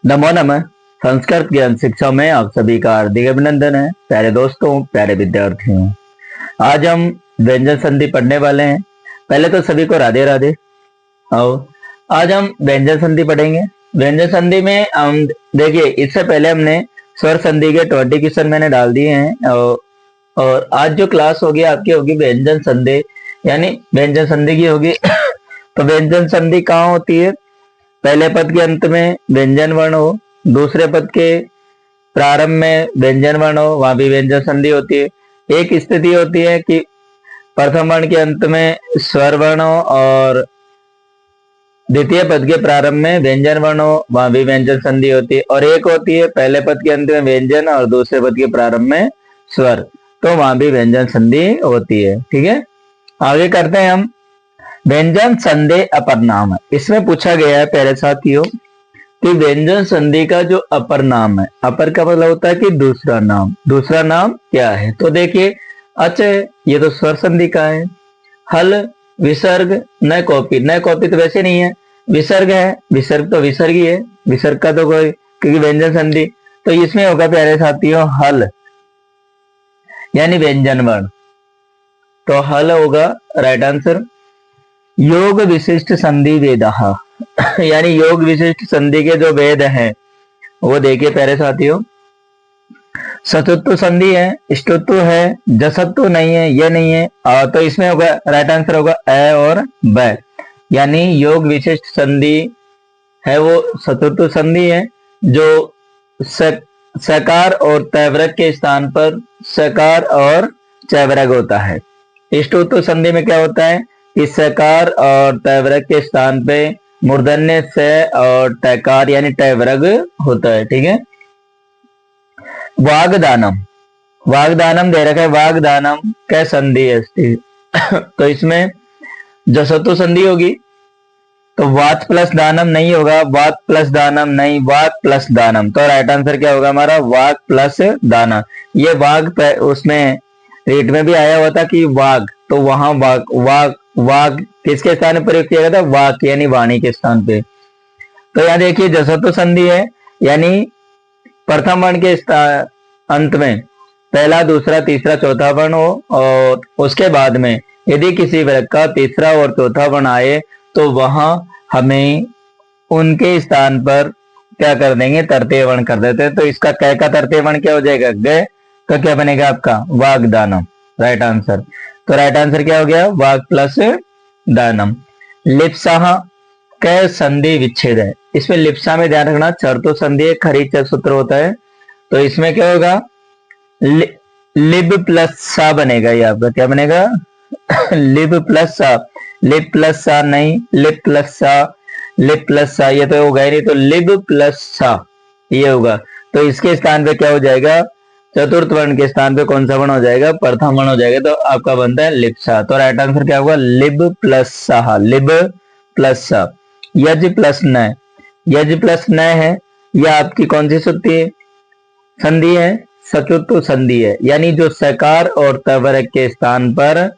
नमो नमः। संस्कृत ज्ञान शिक्षा में आप सभी का हार्दिक अभिनंदन है। प्यारे दोस्तों, प्यारे विद्यार्थियों, आज हम व्यंजन संधि पढ़ने वाले हैं। पहले तो सभी को राधे राधे। आओ, आज हम व्यंजन संधि पढ़ेंगे। व्यंजन संधि में हम देखिए, इससे पहले हमने स्वर संधि के 20 क्वेश्चन मैंने डाल दिए हैं और आज जो क्लास होगी आपकी होगी व्यंजन संधि, यानी व्यंजन संधि की होगी। तो व्यंजन संधि कहाँ होती है? पहले पद के अंत में व्यंजन वर्ण हो, दूसरे पद के प्रारंभ में व्यंजन वर्ण हो, वहां भी व्यंजन संधि होती है। एक स्थिति होती है कि प्रथम वर्ण के अंत में स्वर वर्ण हो और द्वितीय पद के प्रारंभ में व्यंजन वर्ण हो, वहां भी व्यंजन संधि होती है। और एक होती है पहले पद के अंत में व्यंजन और दूसरे पद के प्रारंभ में स्वर, तो वहां भी व्यंजन संधि होती है। ठीक है, आगे करते हैं हम। व्यंजन संधि अपर नाम है। इसमें पूछा गया है प्यारे साथियों कि व्यंजन संधि का जो अपर नाम है, अपर का मतलब होता है कि दूसरा नाम, दूसरा नाम क्या है? तो देखिए, अच ये तो स्वर संधि का है। हल, विसर्ग, न कॉपी, न कॉपी तो वैसे नहीं है, विसर्ग है, विसर्ग तो विसर्ग ही है, विसर्ग का तो कोई, क्योंकि व्यंजन संधि। तो इसमें होगा प्यारे साथियों हल, यानी व्यंजन वर्ण, तो हल होगा राइट आंसर। योग विशिष्ट संधि वेदः यानी योग विशिष्ट संधि के जो वेद हैं वो देखिए प्यारे साथियों। सतुत्व संधि है, ष्टुत्व है, जसत्व नहीं है, ये नहीं है, तो इसमें होगा राइट आंसर होगा अ और ब, यानी योग विशिष्ट संधि है वो सतुत्व संधि है जो सकार और तयवरक के स्थान पर सकार और चयवरक होता है। ष्टुत्व संधि में क्या होता है कि सकार और तयवरक के स्थान पे मूर्धन्य से और टकार यानी टयवरग होता है। ठीक है, वागदानम, वागदानम दे रखा है, वागदानम क्या संधि है तो इसमें जसत्व संधि होगी, तो वात प्लस दानम नहीं होगा, वात प्लस दानम नहीं, वाक प्लस दानम, तो राइट आंसर क्या होगा हमारा वाक प्लस दाना। ये वाग उसमें रेट में भी आया हुआ था कि वाग, तो वहां वाग वाग वाग किसके स्थान पर प्रयोग किया गया था? वाक यानी वाणी के स्थान पे। तो यहाँ देखिए जसत्व संधि है, यानी प्रथम वर्ण के अंत में पहला, दूसरा, तीसरा, चौथा वर्ण हो और उसके बाद में यदि किसी वर्ग का तीसरा और चौथा वर्ण आए तो वहां हमें उनके स्थान पर क्या कर देंगे? तृतीय वर्ण कर देते हैं। तो इसका क का तृतीय वर्ण क्या हो जाएगा? ग, तो क्या बनेगा आपका वागदानम, राइट आंसर। तो राइट आंसर क्या हो गया? वाग प्लस दानम। लिप्सा क संधि विच्छेद है। इसमें लिप्सा में ध्यान रखना, चर तो संधि है, खरीच सूत्र होता है, तो इसमें क्या होगा? लिब प्लस सा बनेगा। ये आपका क्या बनेगा? लिब प्लस सा, लिप प्लस सा नहीं, लिप प्लस सा, लिप प्लस सा ये तो होगा ही नहीं, तो लिब प्लस सा ये होगा। तो इसके स्थान पे क्या हो जाएगा? चतुर्थ वर्ण के स्थान पे कौन सा वर्ण हो जाएगा? प्रथम वर्ण हो जाएगा, तो आपका बनता है लिप्सा। तो राइट आंसर क्या होगा? लिब प्लस सा, लिब प्लस सा। यज प्लस न, यज प्लस न है, यह आपकी कौन सी संधि है? सचुत्व संधि है, यानी जो सकार और तवरक के स्थान पर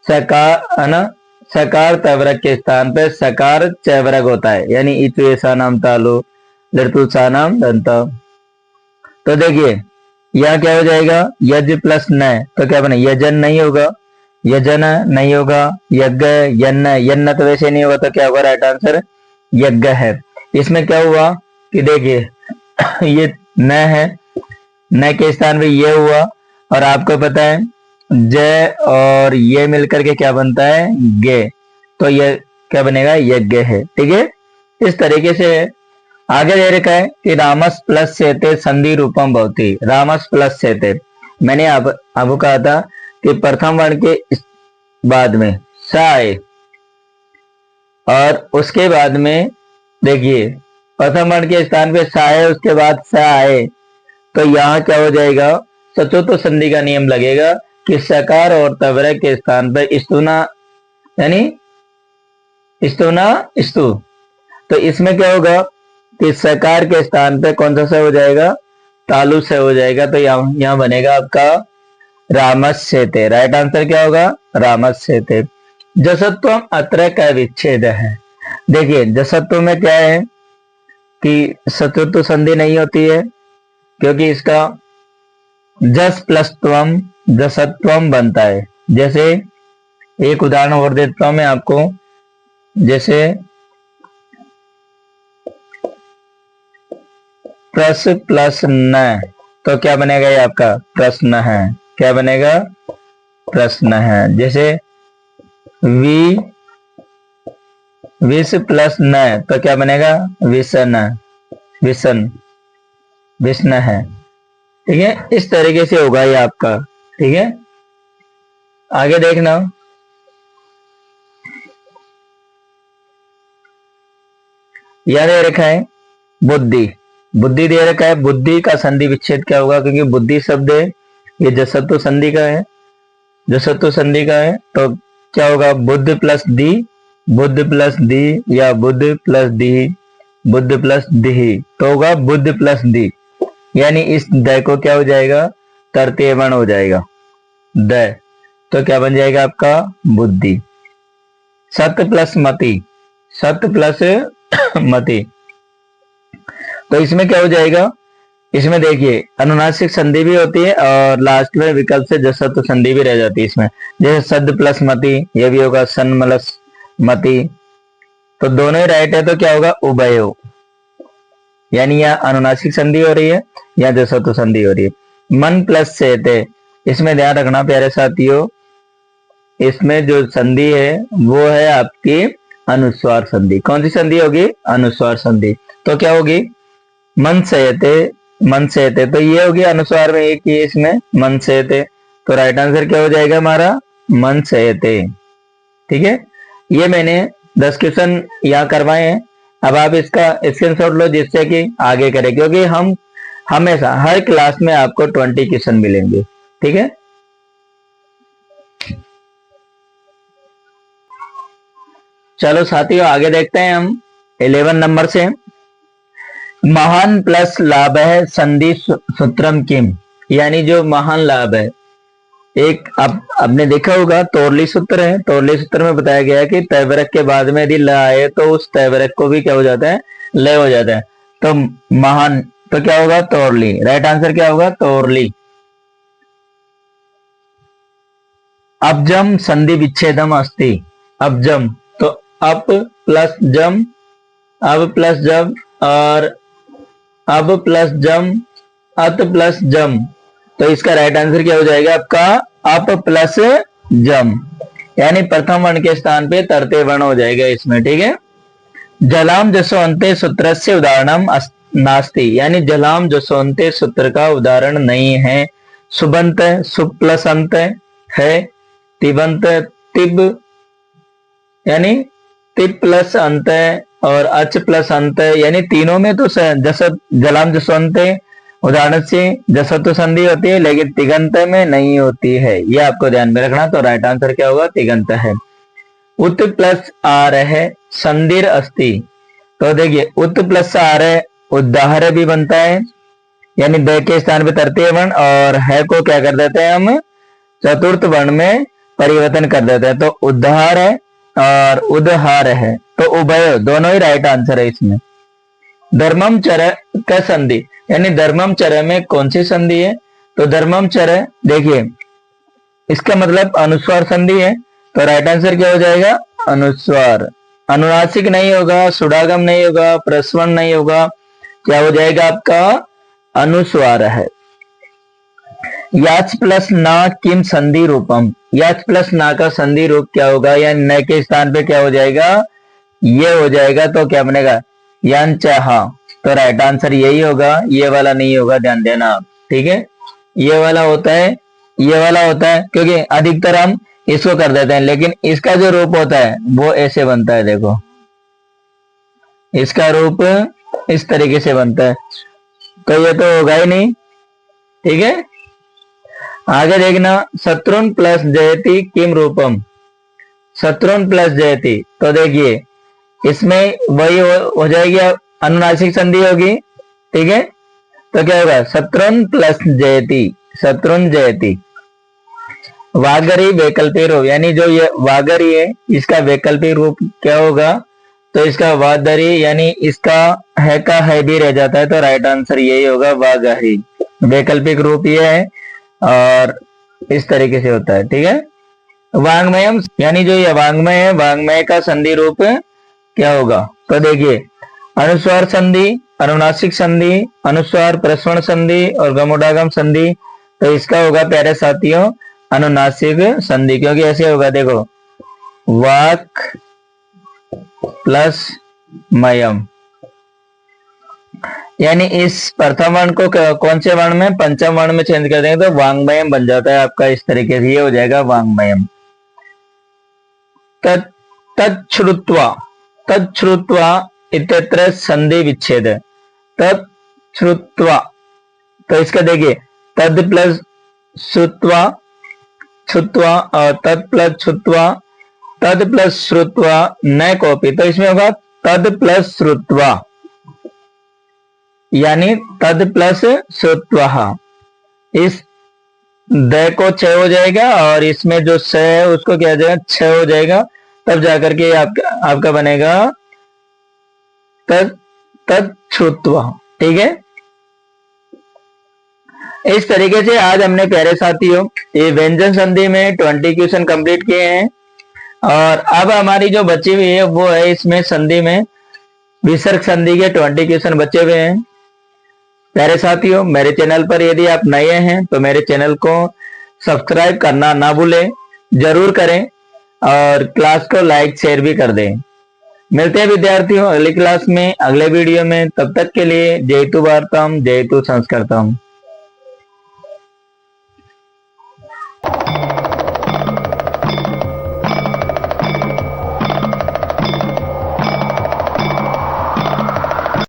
सकार है ना, सकार तवरक के स्थान पर सकार चयवरक होता है, यानी इतु ऐसा नाम तालु लड़तु सा नाम दंता। तो देखिए यहाँ क्या हो जाएगा? यज प्लस न, तो क्या बने? यजन नहीं होगा, यजन नहीं होगा, यज्ञ, यन्न, यन्न तो वैसे नहीं होगा, तो क्या होगा? राइट आंसर यज्ञ है। इसमें क्या हुआ कि देखिए ये न है, न के स्थान पे ये हुआ, और आपको पता है जय और ये मिलकर के क्या बनता है? गे, तो ये क्या बनेगा? यज्ञ है। ठीक है, इस तरीके से आगे दे रखा है कि रामस प्लस सेते संधि रूपम भवति। रामस प्लस सेते, मैंने आपको कहा था कि प्रथम वर्ण के बाद में स आए और उसके बाद में देखिए प्रथम वर्ण के स्थान पे स आए, उसके बाद स आए, तो यहाँ क्या हो जाएगा? सचुत्व संधि का नियम लगेगा कि सकार और तवरक के स्थान पर स्तुना, यानी स्तुना स्तु, तो इसमें क्या होगा कि सकार के स्थान पे कौन सा से हो जाएगा? तालु से हो जाएगा, तो यहाँ बनेगा आपका रामस्यते। राइट आंसर क्या होगा? रामस्यते। जसत्व अत्र का विच्छेद है। देखिए जसत्व में क्या है? कि चतुर्थ संधि नहीं होती है, क्योंकि इसका जस प्लस त्वम जसत्वम बनता है। जैसे एक उदाहरण और देता हूं मैं आपको, जैसे प्रस प्लस न, तो क्या बनेगा ये आपका प्रश्न है। क्या बनेगा? प्रश्न है। जैसे वी विष प्लस न, तो क्या बनेगा विषण, विषण विष्ण है। ठीक है, इस तरीके से होगा ये आपका। ठीक है, आगे देखना। यह दे रखा है बुद्धि, बुद्धि दे रखा है। बुद्धि का संधि विच्छेद क्या होगा? क्योंकि बुद्धि शब्द है ये जसत्व संधि का है, जसत्व संधि का है, तो क्या होगा? बुद्ध प्लस दी, बुद्ध प्लस दी, या बुद्ध प्लस दी, बुद्ध प्लस दी, तो होगा बुद्ध प्लस दी। यानी इस द को क्या हो जाएगा? तृतीय वर्ण हो जाएगा द, तो क्या बन जाएगा आपका? बुद्धि। सत्य प्लस मति, सत्य प्लस मति, तो इसमें क्या हो जाएगा? इसमें देखिए अनुनासिक संधि भी होती है और लास्ट में विकल्प से जसत्व संधि भी रह जाती है इसमें। जैसे सद प्लस मति, यह भी होगा सन प्लस मति, तो दोनों ही राइट है, तो क्या होगा? उभयो। यानी यह अनुनासिक संधि हो रही है या जसत्व संधि हो रही है। मन प्लस सेते, इसमें ध्यान रखना प्यारे साथियों, इसमें जो संधि है वो है आपकी अनुस्वार संधि। कौन सी संधि होगी? अनुस्वार संधि। तो क्या होगी? मन सहते, मन सहते, तो ये होगी अनुस्वार में एक ही इसमें मन सहते, तो राइट आंसर क्या हो जाएगा हमारा? मन सहते। ठीक है, ये मैंने 10 क्वेश्चन यहाँ करवाए हैं। अब आप इसका स्क्रीनशॉट लो जिससे कि आगे करें, क्योंकि हम हमेशा हर क्लास में आपको 20 क्वेश्चन मिलेंगे। ठीक है, चलो साथियों आगे देखते हैं हम 11 नंबर से। महान प्लस लाभ है संधि सूत्रम किम, यानी जो महान लाभ है, एक आपने देखा होगा तोरली सूत्र है। तोरली सूत्र में बताया गया है कि तयवरक के बाद में यदि ल आए तो उस तयवरक को भी क्या हो जाता है? लय हो जाता है। तो महान, तो क्या होगा? तोरली। राइट आंसर क्या होगा? तोरली। अबजम संधि विच्छेदम अस्ति, अबजम, तो अप प्लस जम, अब प्लस जम, और अब प्लस जम, अत प्लस जम, तो इसका राइट आंसर क्या हो जाएगा आपका? अप प्लस जम, यानी प्रथम वर्ण के स्थान पे तृतीय वर्ण हो जाएगा इसमें। ठीक है, जलाम जसोन्ते सूत्र से उदाहरणम नास्ति, यानी जलाम जसोन्ते सूत्र का उदाहरण नहीं है। सुबंत सुप प्लस अंत है, तिबंत तिब, यानी तिब प्लस अंत है, और अच प्लस अंत है, यानी तीनों में तो जलाम जसवंत उदाहरण से जसत्व संधि होती है, लेकिन तिगंत में नहीं होती है। ये आपको ध्यान में रखना। तो राइट आंसर क्या होगा? तिगंत है। उत प्लस आर है संधिर अस्ति, तो देखिए उत प्लस आर है, उदाहरण भी बनता है, यानी द के स्थान पे तृतीय वर्ण, और है को क्या कर देते हैं हम? चतुर्थ वर्ण में परिवर्तन कर देते हैं। तो उद्धार है और उदहार है, तो उभय दोनों ही राइट आंसर है इसमें। धर्मम चर का संधि, यानी धर्मम चर में कौन सी संधि है? तो धर्मम चर, देखिए इसका मतलब अनुस्वार संधि है, तो राइट आंसर क्या हो जाएगा? अनुस्वार। अनुनासिक नहीं होगा, सुडागम नहीं होगा, प्रस्वन नहीं होगा, क्या हो जाएगा आपका? अनुस्वार है। याच प्लस ना किम संधि रूपम, याच प्लस ना का संधि रूप क्या होगा? या न के स्थान पे क्या हो जाएगा? ये हो जाएगा, तो क्या बनेगा? यांचा, तो राइट आंसर यही होगा, ये वाला नहीं होगा, ध्यान देना आप। ठीक है, ये वाला होता है, ये वाला होता है, क्योंकि अधिकतर हम इसको कर देते हैं, लेकिन इसका जो रूप होता है वो ऐसे बनता है। देखो इसका रूप इस तरीके से बनता है, तो ये तो होगा ही नहीं। ठीक है, आगे देखना। शत्रुन प्लस जयति किम रूपम, शत्रुन प्लस जयति, तो देखिए इसमें वही हो जाएगी, अनुनासिक संधि होगी। ठीक है, तो क्या होगा? शत्रुन प्लस जयति, शत्रुन जयति। वागरी वैकल्पिक रूप, यानी जो ये वागरी है इसका वैकल्पिक रूप क्या होगा? तो इसका वादरी यानी इसका है का है भी रह जाता है, तो राइट आंसर यही होगा वागही। वैकल्पिक रूप ये है और इस तरीके से होता है, ठीक है। वांग्मयम यानी जो ये वांग्मय है, वांग्मय का संधि रूप क्या होगा? तो देखिए, अनुस्वार संधि, अनुनासिक संधि, अनुस्वार प्रस्वन संधि और गमोडागम संधि। तो इसका होगा प्यारे साथियों अनुनासिक संधि, क्योंकि ऐसे होगा, देखो, वाक प्लस मयम, यानी इस प्रथम वर्ण को कौन से वर्ण में, पंचम वर्ण में चेंज कर देंगे तो वांग्मयम बन जाता है आपका। इस तरीके से ये हो जाएगा वांग्मयम। तच्छ्रुत्वा, तच्छ्रुत्वा इत्यत्र संधि विच्छेद। तच्छ्रुत्वा, तो इसका देखिए, तद प्लस श्रुत्वा, श्रुत्वा और तद प्लस श्रुत्वा, तद प्लस श्रुत्वा न कॉपी। तो इसमें होगा तद प्लस श्रुत्वा, यानी तद प्लस श्रुत्वा। इस द को छ हो जाएगा और इसमें जो स है उसको क्या हो जाएगा, छ हो जाएगा, तब जाकर के आपका बनेगा तद श्रुत्वा, ठीक है। इस तरीके से आज हमने प्यारे साथियों ये व्यंजन संधि में 20 क्वेश्चन कंप्लीट किए हैं और अब हमारी जो बची हुई है वो है इसमें संधि में विसर्ग संधि के 20 क्वेश्चन बचे हुए हैं। प्यारे साथियों, मेरे चैनल पर यदि आप नए हैं तो मेरे चैनल को सब्सक्राइब करना ना भूलें, जरूर करें और क्लास को लाइक शेयर भी कर दें। मिलते हैं विद्यार्थियों अगली क्लास में, अगले वीडियो में। तब तक के लिए जय तु भारतम, जय तु संस्कृतम।